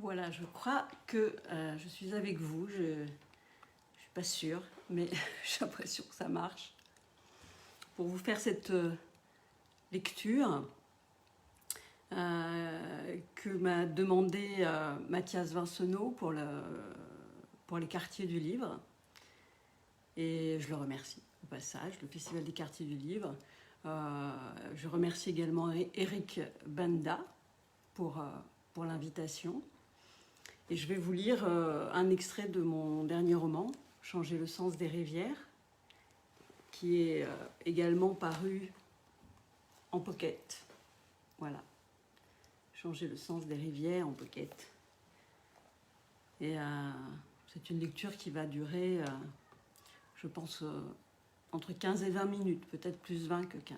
Voilà, je crois que je suis avec vous. Je ne suis pas sûre, mais j'ai l'impression que ça marche. Pour vous faire cette lecture que m'a demandé Mathias Vincenot pour les quartiers du livre. Et je le remercie au passage, le Festival des quartiers du livre. Je remercie également Eric Banda pour l'invitation. Et je vais vous lire un extrait de mon dernier roman, Changer le sens des rivières, qui est également paru en pocket. Voilà. Changer le sens des rivières en pocket. Et c'est une lecture qui va durer, je pense, entre 15 et 20 minutes, peut-être plus 20 que 15,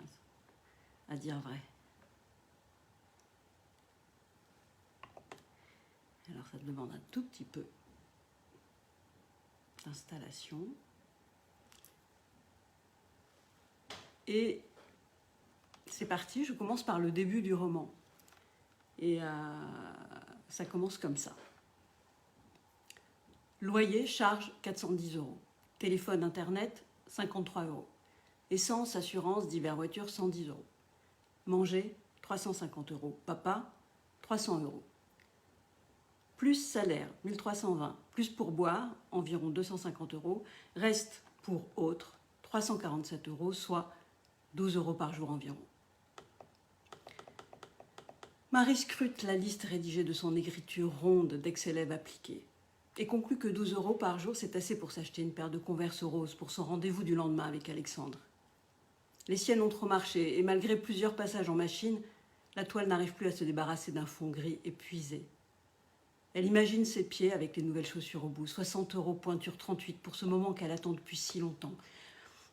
à dire vrai. Alors ça demande un tout petit peu d'installation. Et c'est parti, je commence par le début du roman. Et ça commence comme ça. Loyer, charge 410 €. Téléphone, internet, 53 €. Essence, assurance, divers voitures, 110 €. Manger, 350 €. Papa, 300 €. Plus salaire, 1320. Plus pour boire, environ 250 €. Reste pour autres, 347 €, soit 12 € par jour environ. Marie scrute la liste rédigée de son écriture ronde d'ex-élève appliquée et conclut que 12 € par jour, c'est assez pour s'acheter une paire de Converse roses pour son rendez-vous du lendemain avec Alexandre. Les siennes ont trop marché et malgré plusieurs passages en machine, la toile n'arrive plus à se débarrasser d'un fond gris épuisé. Elle imagine ses pieds avec les nouvelles chaussures au bout, 60 € pointure 38 pour ce moment qu'elle attend depuis si longtemps,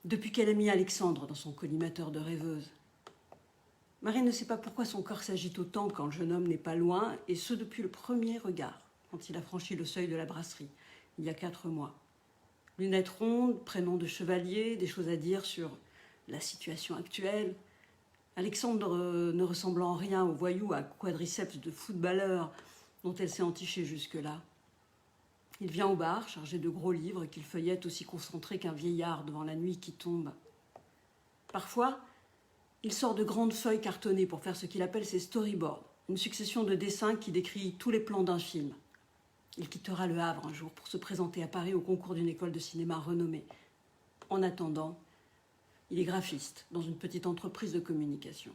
depuis qu'elle a mis Alexandre dans son collimateur de rêveuse. Marie ne sait pas pourquoi son corps s'agite autant quand le jeune homme n'est pas loin, et ce depuis le premier regard, quand il a franchi le seuil de la brasserie, il y a 4 mois. Lunettes rondes, prénom de chevalier, des choses à dire sur la situation actuelle. Alexandre ne ressemblant en rien au voyou à quadriceps de footballeur dont elle s'est entichée jusque-là. Il vient au bar, chargé de gros livres qu'il feuillette aussi concentré qu'un vieillard devant la nuit qui tombe. Parfois, il sort de grandes feuilles cartonnées pour faire ce qu'il appelle ses storyboards, une succession de dessins qui décrit tous les plans d'un film. Il quittera le Havre un jour pour se présenter à Paris au concours d'une école de cinéma renommée. En attendant, il est graphiste dans une petite entreprise de communication.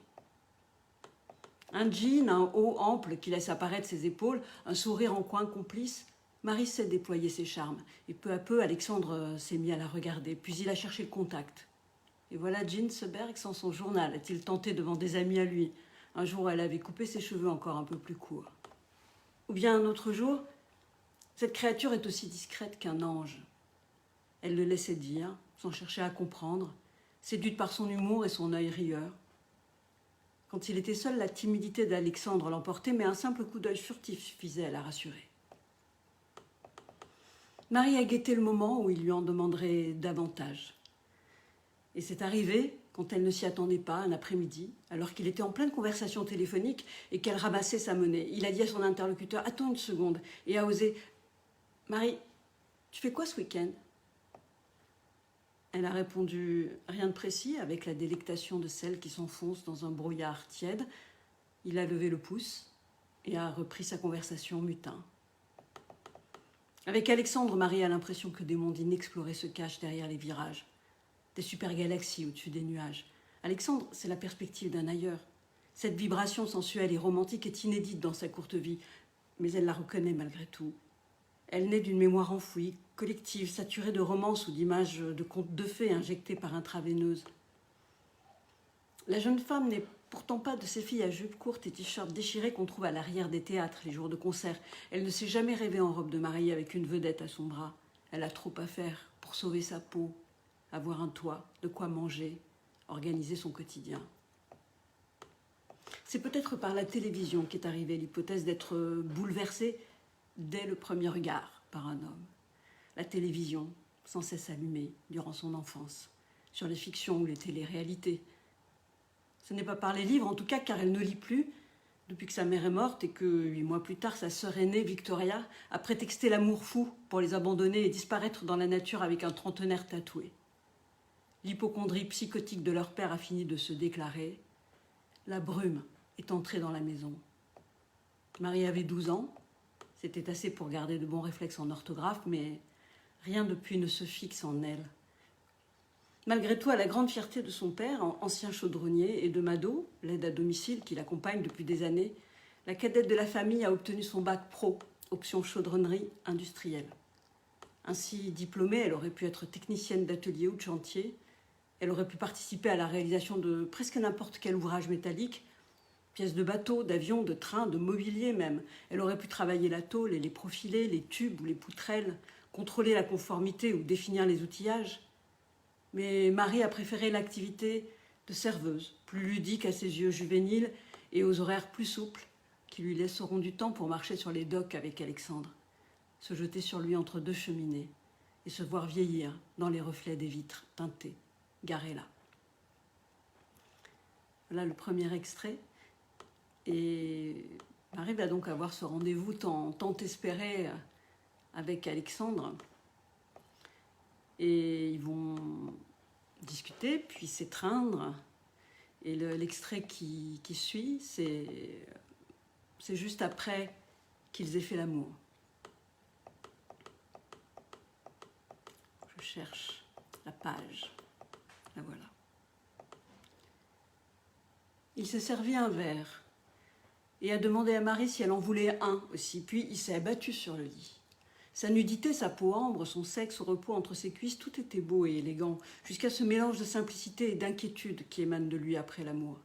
Un jean, un haut ample qui laisse apparaître ses épaules, un sourire en coin complice, Marie sait déployer ses charmes. Et peu à peu, Alexandre s'est mis à la regarder, puis il a cherché le contact. Et voilà Jean Seberg sans son journal, a-t-il tenté devant des amis à lui. Un jour, elle avait coupé ses cheveux encore un peu plus courts. Ou bien un autre jour, cette créature est aussi discrète qu'un ange. Elle le laissait dire, sans chercher à comprendre, séduite par son humour et son œil rieur. Quand il était seul, la timidité d'Alexandre l'emportait, mais un simple coup d'œil furtif suffisait à la rassurer. Marie a guetté le moment où il lui en demanderait davantage. Et c'est arrivé, quand elle ne s'y attendait pas, un après-midi, alors qu'il était en pleine conversation téléphonique et qu'elle ramassait sa monnaie. Il a dit à son interlocuteur « Attends une seconde » et a osé « Marie, tu fais quoi ce week-end » Elle a répondu « Rien de précis » avec la délectation de celle qui s'enfonce dans un brouillard tiède. Il a levé le pouce et a repris sa conversation mutin. Avec Alexandre, Marie a l'impression que des mondes inexplorés se cachent derrière les virages. Des super-galaxies au-dessus des nuages. Alexandre, c'est la perspective d'un ailleurs. Cette vibration sensuelle et romantique est inédite dans sa courte vie, mais elle la reconnaît malgré tout. Elle naît d'une mémoire enfouie, collective, saturée de romances ou d'images de contes de fées injectées par intraveineuse. La jeune femme n'est pourtant pas de ces filles à jupes courtes et t-shirts déchirés qu'on trouve à l'arrière des théâtres les jours de concert. Elle ne s'est jamais rêvée en robe de mariée avec une vedette à son bras. Elle a trop à faire pour sauver sa peau, avoir un toit, de quoi manger, organiser son quotidien. C'est peut-être par la télévision qu'est arrivée l'hypothèse d'être bouleversée dès le premier regard par un homme. La télévision, sans cesse allumée durant son enfance, sur les fictions ou les téléréalités. Ce n'est pas par les livres, en tout cas, car elle ne lit plus, depuis que sa mère est morte et que 8 mois plus tard, sa sœur aînée, Victoria, a prétexté l'amour fou pour les abandonner et disparaître dans la nature avec un trentenaire tatoué. L'hypocondrie psychotique de leur père a fini de se déclarer. La brume est entrée dans la maison. Marie avait 12 ans. C'était assez pour garder de bons réflexes en orthographe, mais rien depuis ne se fixe en elle. Malgré tout, à la grande fierté de son père, ancien chaudronnier, et de Mado, l'aide à domicile qui l'accompagne depuis des années, la cadette de la famille a obtenu son bac pro, option chaudronnerie industrielle. Ainsi diplômée, elle aurait pu être technicienne d'atelier ou de chantier. Elle aurait pu participer à la réalisation de presque n'importe quel ouvrage métallique, pièces de bateau, d'avion, de train, de mobilier même. Elle aurait pu travailler la tôle et les profilés, les tubes ou les poutrelles, contrôler la conformité ou définir les outillages. Mais Marie a préféré l'activité de serveuse, plus ludique à ses yeux juvéniles et aux horaires plus souples, qui lui laisseront du temps pour marcher sur les docks avec Alexandre, se jeter sur lui entre deux cheminées et se voir vieillir dans les reflets des vitres teintées, garées là. Voilà le premier extrait. Et Marie va donc avoir ce rendez-vous tant espéré avec Alexandre. Et ils vont discuter, puis s'étreindre. Et l'extrait qui suit, c'est juste après qu'ils aient fait l'amour. Je cherche la page. La voilà. Il s'est servi un verre et a demandé à Marie si elle en voulait un aussi. Puis il s'est abattu sur le lit. Sa nudité, sa peau ambre, son sexe au repos entre ses cuisses, tout était beau et élégant, jusqu'à ce mélange de simplicité et d'inquiétude qui émane de lui après l'amour.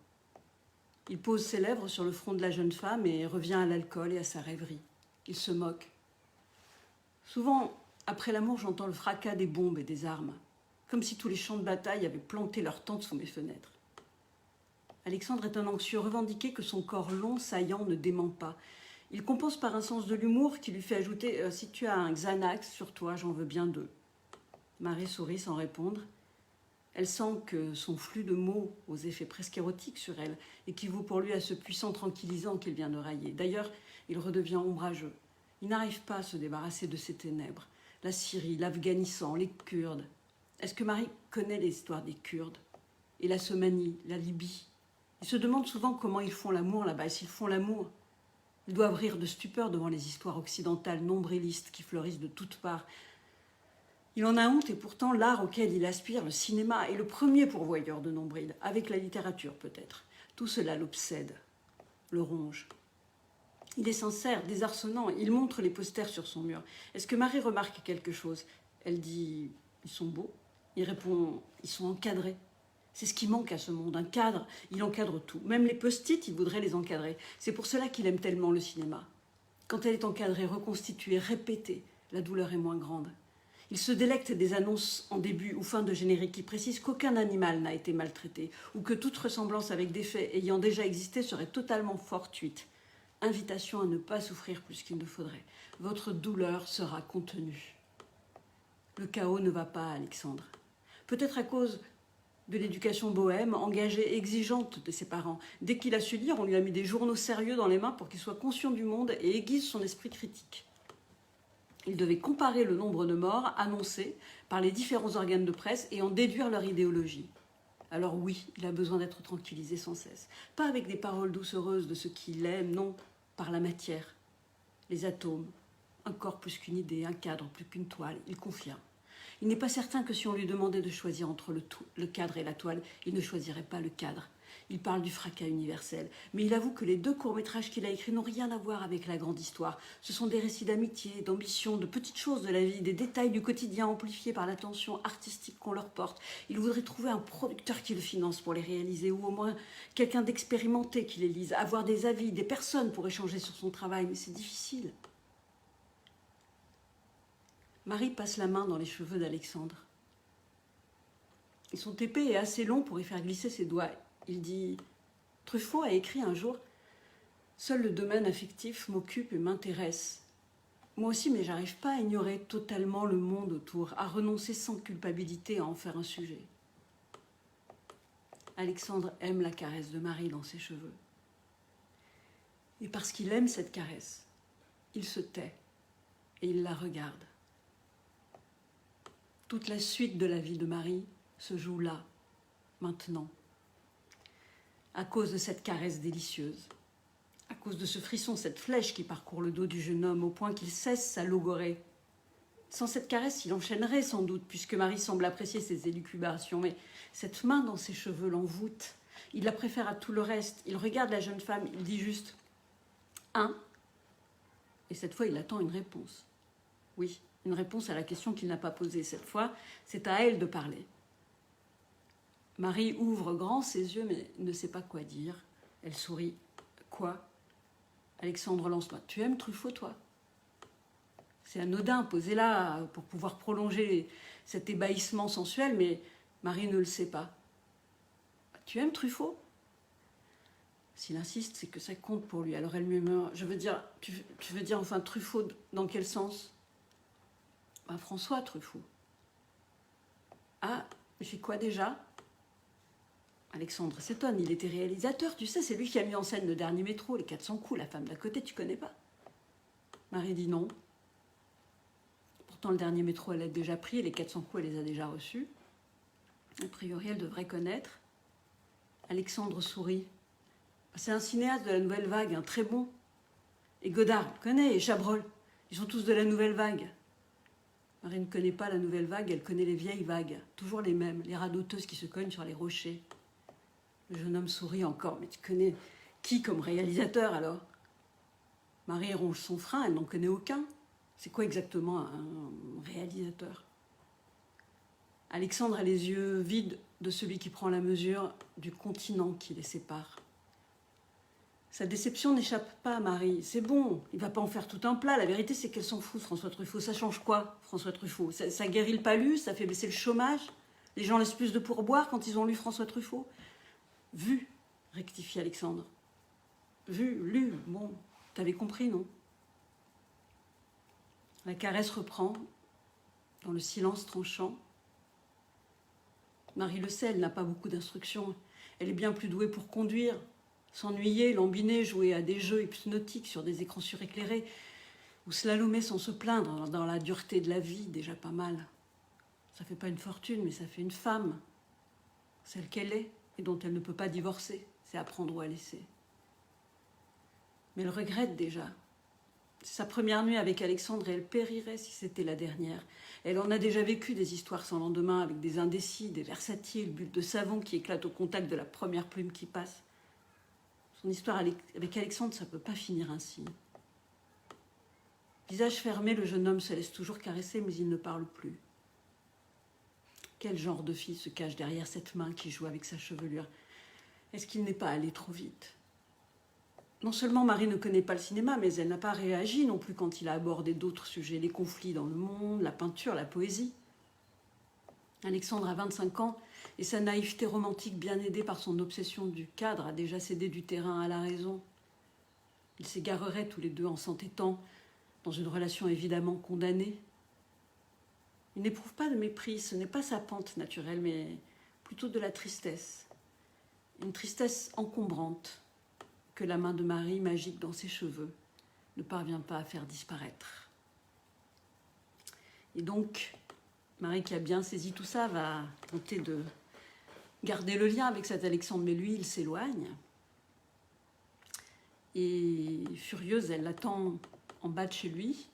Il pose ses lèvres sur le front de la jeune femme et revient à l'alcool et à sa rêverie. Il se moque. Souvent, après l'amour, j'entends le fracas des bombes et des armes, comme si tous les champs de bataille avaient planté leurs tentes sous mes fenêtres. Alexandre est un anxieux revendiqué que son corps long, saillant, ne dément pas. Il compense par un sens de l'humour qui lui fait ajouter « Si tu as un Xanax sur toi, j'en veux bien 2 ». Marie sourit sans répondre. Elle sent que son flux de mots aux effets presque érotiques sur elle équivaut pour lui à ce puissant tranquillisant qu'il vient de railler. D'ailleurs, il redevient ombrageux. Il n'arrive pas à se débarrasser de ces ténèbres. La Syrie, l'Afghanistan, les Kurdes. Est-ce que Marie connaît l'histoire des Kurdes et la Somalie, la Libye? Il se demande souvent comment ils font l'amour là-bas. Et s'ils font l'amour, ils doivent rire de stupeur devant les histoires occidentales nombrilistes qui fleurissent de toutes parts. Il en a honte et pourtant l'art auquel il aspire, le cinéma, est le premier pourvoyeur de nombril, avec la littérature peut-être. Tout cela l'obsède, le ronge. Il est sincère, désarçonnant, il montre les posters sur son mur. Est-ce que Marie remarque quelque chose? Elle dit « Ils sont beaux ». Il répond « Ils sont encadrés ». C'est ce qui manque à ce monde, un cadre. Il encadre tout. Même les post-it, il voudrait les encadrer. C'est pour cela qu'il aime tellement le cinéma. Quand elle est encadrée, reconstituée, répétée, la douleur est moins grande. Il se délecte des annonces en début ou fin de générique qui précisent qu'aucun animal n'a été maltraité ou que toute ressemblance avec des faits ayant déjà existé serait totalement fortuite. Invitation à ne pas souffrir plus qu'il ne faudrait. Votre douleur sera contenue. Le chaos ne va pas à Alexandre. Peut-être à cause de l'éducation bohème, engagée et exigeante de ses parents. Dès qu'il a su lire, on lui a mis des journaux sérieux dans les mains pour qu'il soit conscient du monde et aiguise son esprit critique. Il devait comparer le nombre de morts annoncés par les différents organes de presse et en déduire leur idéologie. Alors oui, il a besoin d'être tranquillisé sans cesse. Pas avec des paroles doucereuses de ce qu'il aime, non, par la matière. Les atomes, un corps plus qu'une idée, un cadre plus qu'une toile, il confirme. Il n'est pas certain que si on lui demandait de choisir entre le cadre et la toile, il ne choisirait pas le cadre. Il parle du fracas universel, mais il avoue que les 2 courts-métrages qu'il a écrits n'ont rien à voir avec la grande histoire. Ce sont des récits d'amitié, d'ambition, de petites choses de la vie, des détails du quotidien amplifiés par l'attention artistique qu'on leur porte. Il voudrait trouver un producteur qui le finance pour les réaliser, ou au moins quelqu'un d'expérimenté qui les lise, avoir des avis, des personnes pour échanger sur son travail, mais c'est difficile. Marie passe la main dans les cheveux d'Alexandre. Son épais est assez long pour y faire glisser ses doigts. Il dit « Truffaut a écrit un jour « Seul le domaine affectif m'occupe et m'intéresse. Moi aussi, mais j'arrive pas à ignorer totalement le monde autour, à renoncer sans culpabilité à en faire un sujet. » Alexandre aime la caresse de Marie dans ses cheveux. Et parce qu'il aime cette caresse, il se tait et il la regarde. Toute la suite de la vie de Marie se joue là, maintenant, à cause de cette caresse délicieuse, à cause de ce frisson, cette flèche qui parcourt le dos du jeune homme au point qu'il cesse sa logorrhée. Sans cette caresse, il enchaînerait sans doute, puisque Marie semble apprécier ses élucubrations, mais cette main dans ses cheveux l'envoûte. Il la préfère à tout le reste. Il regarde la jeune femme, il dit juste « un ». Et cette fois, il attend une réponse. Oui, une réponse à la question qu'il n'a pas posée. Cette fois, c'est à elle de parler. Marie ouvre grand ses yeux, mais ne sait pas quoi dire. Elle sourit. « Quoi ?» Alexandre lance « Tu aimes Truffaut, toi ?» C'est anodin, posé là pour pouvoir prolonger cet ébahissement sensuel, mais Marie ne le sait pas. « Tu aimes Truffaut ?» S'il insiste, c'est que ça compte pour lui. Alors elle murmure, je veux dire, tu veux dire enfin Truffaut, dans quel sens ? François Truffaut. Ah, j'ai quoi déjà ? Alexandre s'étonne, il était réalisateur, tu sais, c'est lui qui a mis en scène le dernier métro, les 400 coups, la femme d'à côté, tu connais pas ? Marie dit non. Pourtant, le dernier métro, elle l'a déjà pris, et les 400 coups, elle les a déjà reçus. A priori, elle devrait connaître. Alexandre sourit. C'est un cinéaste de la nouvelle vague, un très bon. Et Godard, on connaît, et Chabrol. Ils sont tous de la nouvelle vague. Marie ne connaît pas la nouvelle vague, elle connaît les vieilles vagues. Toujours les mêmes, les radoteuses qui se cognent sur les rochers. Le jeune homme sourit encore. Mais tu connais qui comme réalisateur alors ? Marie ronge son frein, elle n'en connaît aucun. C'est quoi exactement un réalisateur ? Alexandre a les yeux vides de celui qui prend la mesure du continent qui les sépare. Sa déception n'échappe pas à Marie. C'est bon, il ne va pas en faire tout un plat. La vérité, c'est qu'elle s'en fout, François Truffaut. Ça change quoi, François Truffaut ? Ça guérit le palud, ça fait baisser le chômage. Les gens laissent plus de pourboire quand ils ont lu François Truffaut. Vu, rectifie Alexandre. Vu, lu, bon, t'avais compris, non ? La caresse reprend, dans le silence tranchant. Marie le sait, elle n'a pas beaucoup d'instructions. Elle est bien plus douée pour conduire, s'ennuyer, lambiner, jouer à des jeux hypnotiques sur des écrans suréclairés, ou slalomer sans se plaindre dans la dureté de la vie, déjà pas mal. Ça fait pas une fortune, mais ça fait une femme, celle qu'elle est, et dont elle ne peut pas divorcer. C'est à prendre ou à laisser. Mais elle regrette déjà. C'est sa première nuit avec Alexandre et elle périrait si c'était la dernière. Elle en a déjà vécu des histoires sans lendemain avec des indécis, des versatiles, bulles de savon qui éclatent au contact de la première plume qui passe. Son histoire avec Alexandre, ça ne peut pas finir ainsi. Visage fermé, le jeune homme se laisse toujours caresser, mais il ne parle plus. Quel genre de fille se cache derrière cette main qui joue avec sa chevelure ? Est-ce qu'il n'est pas allé trop vite ? Non seulement Marie ne connaît pas le cinéma, mais elle n'a pas réagi non plus quand il a abordé d'autres sujets, les conflits dans le monde, la peinture, la poésie. Alexandre a 25 ans et sa naïveté romantique, bien aidée par son obsession du cadre, a déjà cédé du terrain à la raison. Ils s'égareraient tous les deux en s'entêtant dans une relation évidemment condamnée. Il n'éprouve pas de mépris, ce n'est pas sa pente naturelle, mais plutôt de la tristesse. Une tristesse encombrante que la main de Marie, magique dans ses cheveux, ne parvient pas à faire disparaître. Et donc, Marie, qui a bien saisi tout ça, va tenter de garder le lien avec cet Alexandre, mais lui, il s'éloigne. Et furieuse, elle l'attend en bas de chez lui,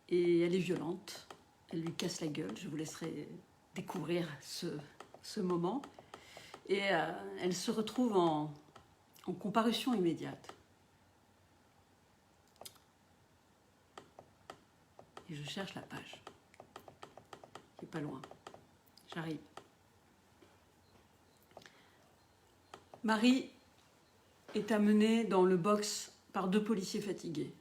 et elle est violente. Elle lui casse la gueule, je vous laisserai découvrir ce moment. Et elle se retrouve en comparution immédiate. Et je cherche la page. Qui est pas loin. J'arrive. Marie est amenée dans le box par 2 policiers fatigués.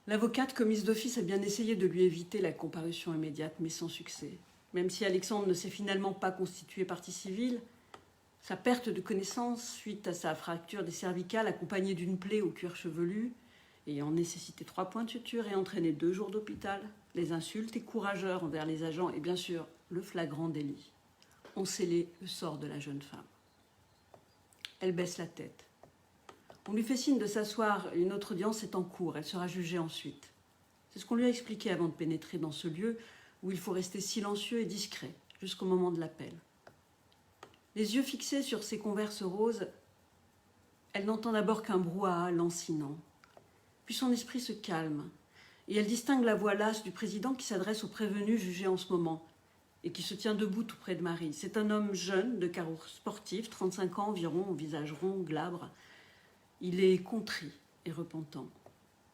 L'avocate commise d'office a bien essayé de lui éviter la comparution immédiate, mais sans succès. Même si Alexandre ne s'est finalement pas constitué partie civile, sa perte de connaissance suite à sa fracture des cervicales, accompagnée d'une plaie au cuir chevelu, ayant nécessité 3 points de suture et entraîné 2 jours d'hôpital, les insultes et courageurs envers les agents et bien sûr le flagrant délit, ont scellé le sort de la jeune femme. Elle baisse la tête. On lui fait signe de s'asseoir, une autre audience est en cours, elle sera jugée ensuite. C'est ce qu'on lui a expliqué avant de pénétrer dans ce lieu où il faut rester silencieux et discret jusqu'au moment de l'appel. Les yeux fixés sur ses converses roses, elle n'entend d'abord qu'un brouhaha lancinant. Puis son esprit se calme et elle distingue la voix lasse du président qui s'adresse au prévenu jugé en ce moment et qui se tient debout tout près de Marie. C'est un homme jeune, de carrure sportif, 35 ans environ, au visage rond, glabre. Il est contrit et repentant.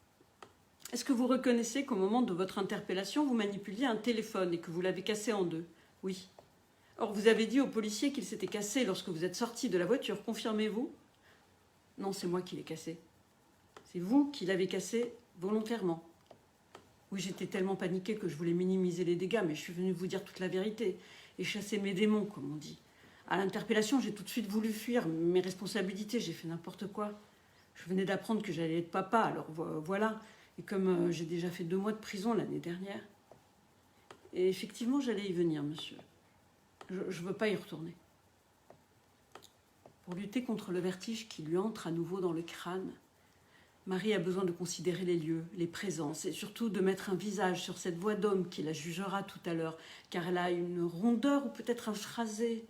« Est-ce que vous reconnaissez qu'au moment de votre interpellation, vous manipuliez un téléphone et que vous l'avez cassé en deux ? » ?»« Oui. »« Or, vous avez dit au policier qu'il s'était cassé lorsque vous êtes sorti de la voiture. Confirmez-vous ? » ?»« Non, c'est moi qui l'ai cassé. »« C'est vous qui l'avez cassé volontairement. » »« Oui, j'étais tellement paniquée que je voulais minimiser les dégâts, mais je suis venue vous dire toute la vérité et chasser mes démons, comme on dit. À l'interpellation, j'ai tout de suite voulu fuir mes responsabilités, j'ai fait n'importe quoi. Je venais d'apprendre que j'allais être papa, alors voilà. Et comme j'ai déjà fait 2 mois de prison l'année dernière. Et effectivement, j'allais y venir, monsieur. Je ne veux pas y retourner. Pour lutter contre le vertige qui lui entre à nouveau dans le crâne, Marie a besoin de considérer les lieux, les présences, et surtout de mettre un visage sur cette voix d'homme qui la jugera tout à l'heure, car elle a une rondeur ou peut-être un phrasé,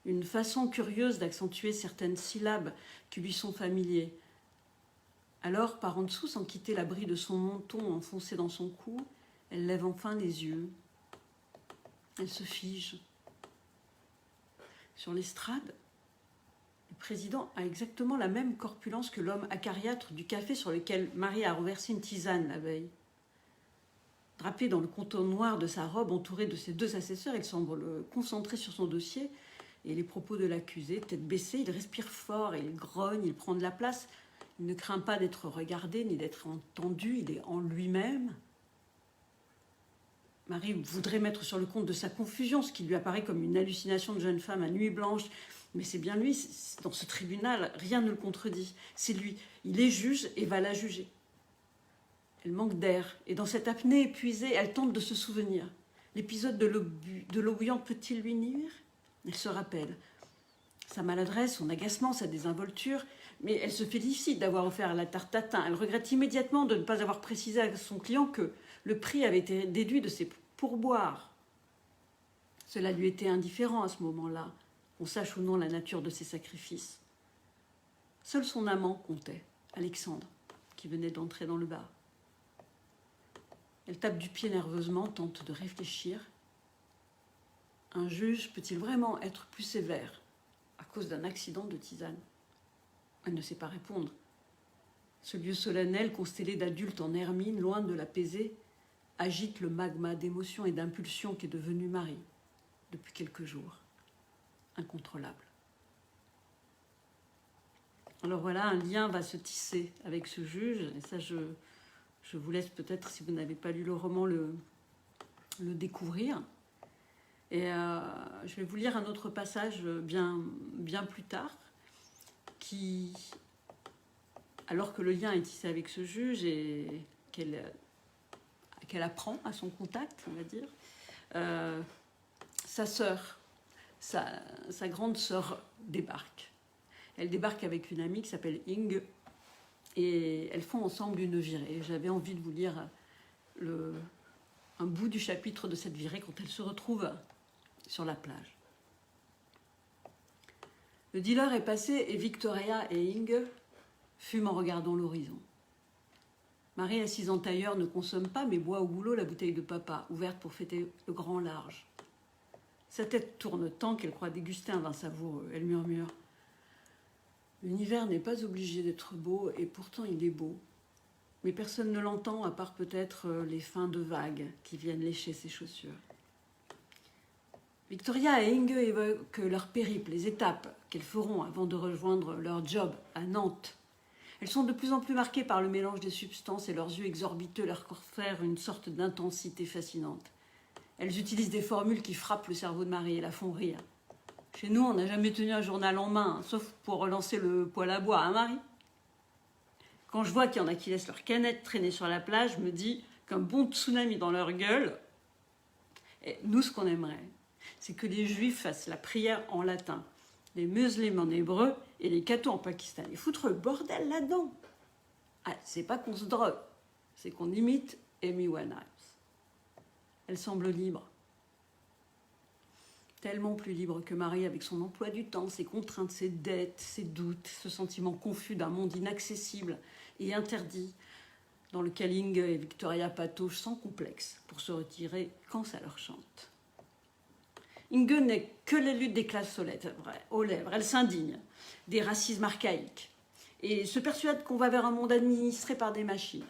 une façon curieuse d'accentuer certaines syllabes qui lui sont familiers. Alors, par en dessous, sans quitter l'abri de son menton enfoncé dans son cou, elle lève enfin les yeux. Elle se fige. Sur l'estrade, le président a exactement la même corpulence que l'homme acariâtre du café sur lequel Marie a renversé une tisane la veille. Drapé dans le contour noir de sa robe, entouré de ses 2 assesseurs, il semble concentré sur son dossier et les propos de l'accusé. Tête baissée, il respire fort et il grogne, il prend de la place. Il ne craint pas d'être regardé ni d'être entendu, il est en lui-même. Marie voudrait mettre sur le compte de sa confusion, ce qui lui apparaît comme une hallucination de jeune femme à nuit blanche. Mais c'est bien lui, dans ce tribunal, rien ne le contredit. C'est lui, il est juge et va la juger. Elle manque d'air, et dans cette apnée épuisée, elle tente de se souvenir. L'épisode de l'eau bouillante peut-il lui nuire ? Elle se rappelle. Sa maladresse, son agacement, sa désinvolture, mais elle se félicite d'avoir offert la tarte tatin. Elle regrette immédiatement de ne pas avoir précisé à son client que le prix avait été déduit de ses pourboires. Cela lui était indifférent à ce moment-là, qu'on sache ou non la nature de ses sacrifices. Seul son amant comptait, Alexandre, qui venait d'entrer dans le bar. Elle tape du pied nerveusement, tente de réfléchir. Un juge peut-il vraiment être plus sévère à cause d'un accident de tisane ? Elle ne sait pas répondre. Ce lieu solennel, constellé d'adultes en hermine, loin de l'apaiser, agite le magma d'émotions et d'impulsions qu'est devenue Marie depuis quelques jours. Incontrôlable. Alors voilà, un lien va se tisser avec ce juge, et ça je vous laisse peut-être, si vous n'avez pas lu le roman, le découvrir. Et je vais vous lire un autre passage bien plus tard, qui, alors que le lien est tissé avec ce juge et qu'elle apprend à son contact, on va dire, sa sœur, sa grande sœur débarque. Elle débarque avec une amie qui s'appelle Inge et elles font ensemble une virée. J'avais envie de vous lire un bout du chapitre de cette virée quand elles se retrouvent sur la plage. Le dealer est passé et Victoria et Inge fument en regardant l'horizon. Marie, assise en tailleur, ne consomme pas mais boit au goulot la bouteille de papa, ouverte pour fêter le grand large. Sa tête tourne tant qu'elle croit déguster un vin savoureux. Elle murmure « L'univers n'est pas obligé d'être beau et pourtant il est beau. Mais personne ne l'entend à part peut-être les fins de vagues qui viennent lécher ses chaussures. » Victoria et Inge évoquent leur périple, les étapes qu'elles feront avant de rejoindre leur job à Nantes. Elles sont de plus en plus marquées par le mélange des substances et leurs yeux exorbiteux leur confèrent une sorte d'intensité fascinante. Elles utilisent des formules qui frappent le cerveau de Marie et la font rire. Chez nous, on n'a jamais tenu un journal en main, sauf pour relancer le poêle à bois, hein Marie ? Quand je vois qu'il y en a qui laissent leurs canettes traîner sur la plage, je me dis qu'un bon tsunami dans leur gueule. Et nous, ce qu'on aimerait, c'est que les Juifs fassent la prière en latin. les musulmans en hébreu et les cathos en pakistanais. Foutre le bordel là-dedans. Ah, c'est pas qu'on se drogue, c'est qu'on imite Amy Winehouse. Elle semble libre. Tellement plus libre que Marie avec son emploi du temps, ses contraintes, ses dettes, ses doutes, ce sentiment confus d'un monde inaccessible et interdit dans lequel Inge et Victoria patauchent sans complexe pour se retirer quand ça leur chante. Inge n'est que la lutte des classes aux lèvres. Elle s'indigne des racismes archaïques et se persuade qu'on va vers un monde administré par des machines.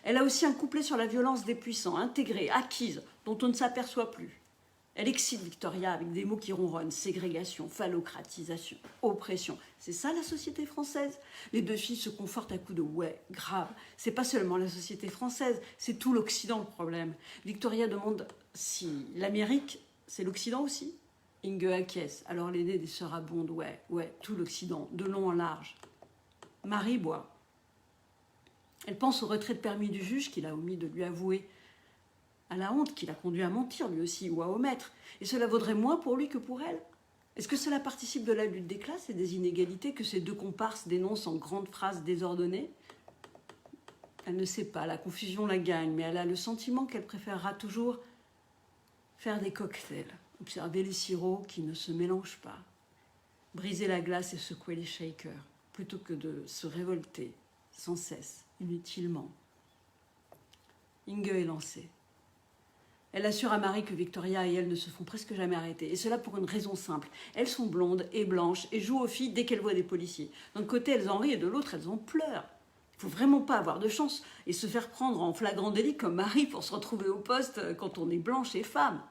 Elle a aussi un couplet sur la violence des puissants, intégrée, acquise, dont on ne s'aperçoit plus. Elle excite Victoria avec des mots qui ronronnent, ségrégation, phallocratisation, oppression. C'est ça la société française. Les deux filles se confortent à coups de ouais, grave. C'est pas seulement la société française, c'est tout l'Occident le problème. Victoria demande si l'Amérique, c'est l'Occident aussi. Inge acquiesce. Alors l'aînée des sœurs abonde, ouais, tout l'Occident, de long en large. Marie boit. Elle pense au retrait de permis du juge qu'il a omis de lui avouer, à la honte qui l'a conduit à mentir lui aussi ou à omettre. Et cela vaudrait moins pour lui que pour elle. Est-ce que cela participe de la lutte des classes et des inégalités que ces deux comparses dénoncent en grandes phrases désordonnées? Elle ne sait pas, la confusion la gagne, mais elle a le sentiment qu'elle préférera toujours faire des cocktails, observer les sirops qui ne se mélangent pas, briser la glace et secouer les shakers, plutôt que de se révolter sans cesse, inutilement. Inge est lancée. Elle assure à Marie que Victoria et elle ne se font presque jamais arrêter. Et cela pour une raison simple. Elles sont blondes et blanches et jouent aux filles dès qu'elles voient des policiers. D'un côté, elles en rient et de l'autre, elles en pleurent. Il ne faut vraiment pas avoir de chance et se faire prendre en flagrant délit comme Marie pour se retrouver au poste quand on est blanche et femme.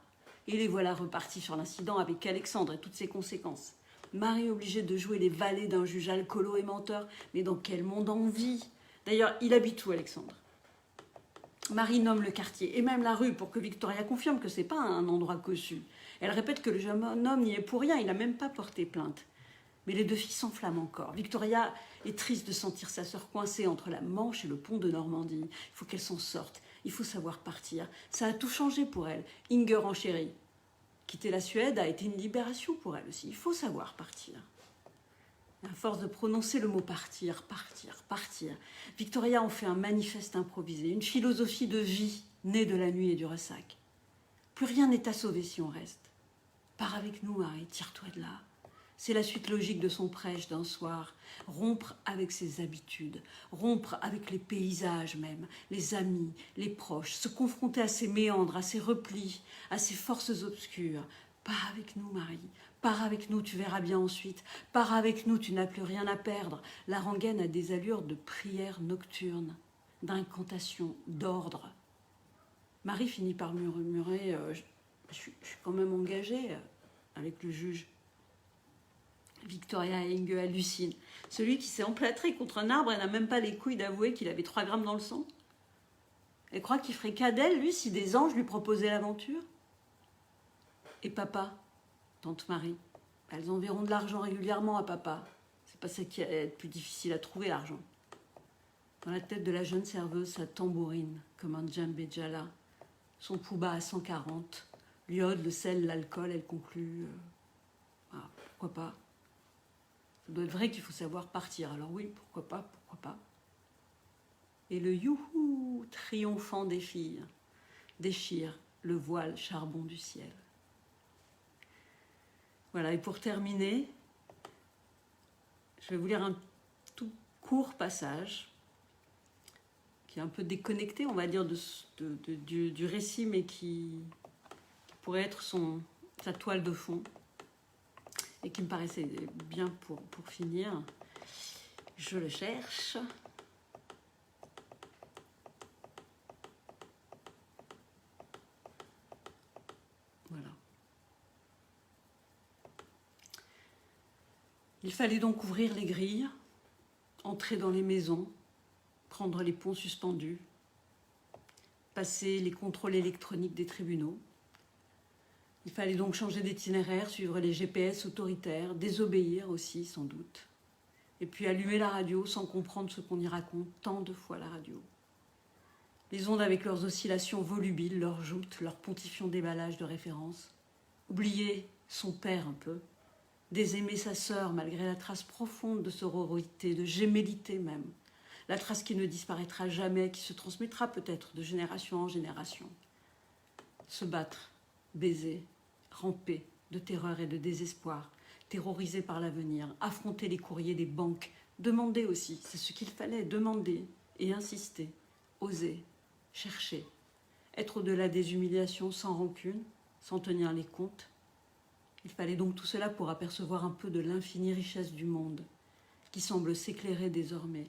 Et les voilà repartis sur l'incident avec Alexandre et toutes ses conséquences. Marie obligée de jouer les valets d'un juge alcoolo et menteur. Mais dans quel monde on vit? D'ailleurs, il habite où, Alexandre? Marie nomme le quartier et même la rue pour que Victoria confirme que c'est pas un endroit cossu. Elle répète que le jeune homme n'y est pour rien, il n'a même pas porté plainte. Mais les deux filles s'enflamment encore. Victoria est triste de sentir sa sœur coincée entre la Manche et le pont de Normandie. Il faut qu'elle s'en sorte, il faut savoir partir. Ça a tout changé pour elle. Inge renchérit. Quitter la Suède a été une libération pour elle aussi. Il faut savoir partir. À force de prononcer le mot partir, Victoria en fait un manifeste improvisé, une philosophie de vie née de la nuit et du ressac. Plus rien n'est à sauver si on reste. Pars avec nous, Marie, tire-toi de là. C'est la suite logique de son prêche d'un soir. Rompre avec ses habitudes, rompre avec les paysages même, les amis, les proches, se confronter à ses méandres, à ses replis, à ses forces obscures. Pars avec nous, Marie. Pars avec nous, tu verras bien ensuite. Pars avec nous, tu n'as plus rien à perdre. La rengaine a des allures de prière nocturne, d'incantation, d'ordre. Marie finit par murmurer je suis quand même engagée avec le juge. Victoria et Inge hallucinent. Celui qui s'est emplâtré contre un arbre et n'a même pas les couilles d'avouer qu'il avait 3 grammes dans le sang. Elle croit qu'il ferait cas d'elle, lui, si des anges lui proposaient l'aventure. Et papa, tante Marie, elles enverront de l'argent régulièrement à papa. C'est pas ça qui est plus difficile à trouver, l'argent. Dans la tête de la jeune serveuse, ça tambourine comme un djembé djala. Son pouba à 140, l'iode, le sel, l'alcool, elle conclut. Pourquoi pas? Ça doit être vrai qu'il faut savoir partir. Alors oui, pourquoi pas. Et le youhou triomphant des filles déchire le voile charbon du ciel. Voilà, et pour terminer, je vais vous lire un tout court passage qui est un peu déconnecté, on va dire, du récit, mais qui pourrait être sa toile de fond, et qui me paraissait bien pour finir. Je le cherche. Voilà. Il fallait donc ouvrir les grilles, entrer dans les maisons, prendre les ponts suspendus, passer les contrôles électroniques des tribunaux. Il fallait donc changer d'itinéraire, suivre les GPS autoritaires, désobéir aussi sans doute. Et puis allumer la radio sans comprendre ce qu'on y raconte tant de fois à la radio. Les ondes avec leurs oscillations volubiles, leurs joutes, leurs pontifiants déballage de référence. Oublier son père un peu. d'aimer sa sœur malgré la trace profonde de sororité, de gémellité même, la trace qui ne disparaîtra jamais, qui se transmettra peut-être de génération en génération. Se battre, baiser, ramper de terreur et de désespoir, terrorisé par l'avenir, affronter les courriers des banques, demander aussi, c'est ce qu'il fallait, demander et insister, oser, chercher, être au-delà des humiliations sans rancune, sans tenir les comptes. Il fallait donc tout cela pour apercevoir un peu de l'infinie richesse du monde, qui semble s'éclairer désormais,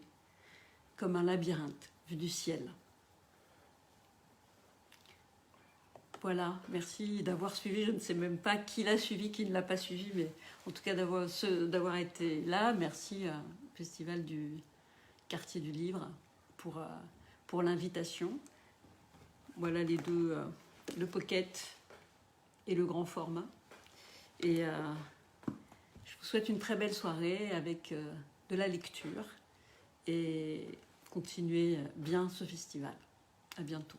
comme un labyrinthe vu du ciel. Voilà, merci d'avoir suivi. Je ne sais même pas qui l'a suivi, qui ne l'a pas suivi, mais en tout cas d'avoir été là. Merci au Festival du Quartier du Livre pour l'invitation. Voilà les deux, le pocket et le grand format. Et je vous souhaite une très belle soirée avec de la lecture et continuez bien ce festival. À bientôt.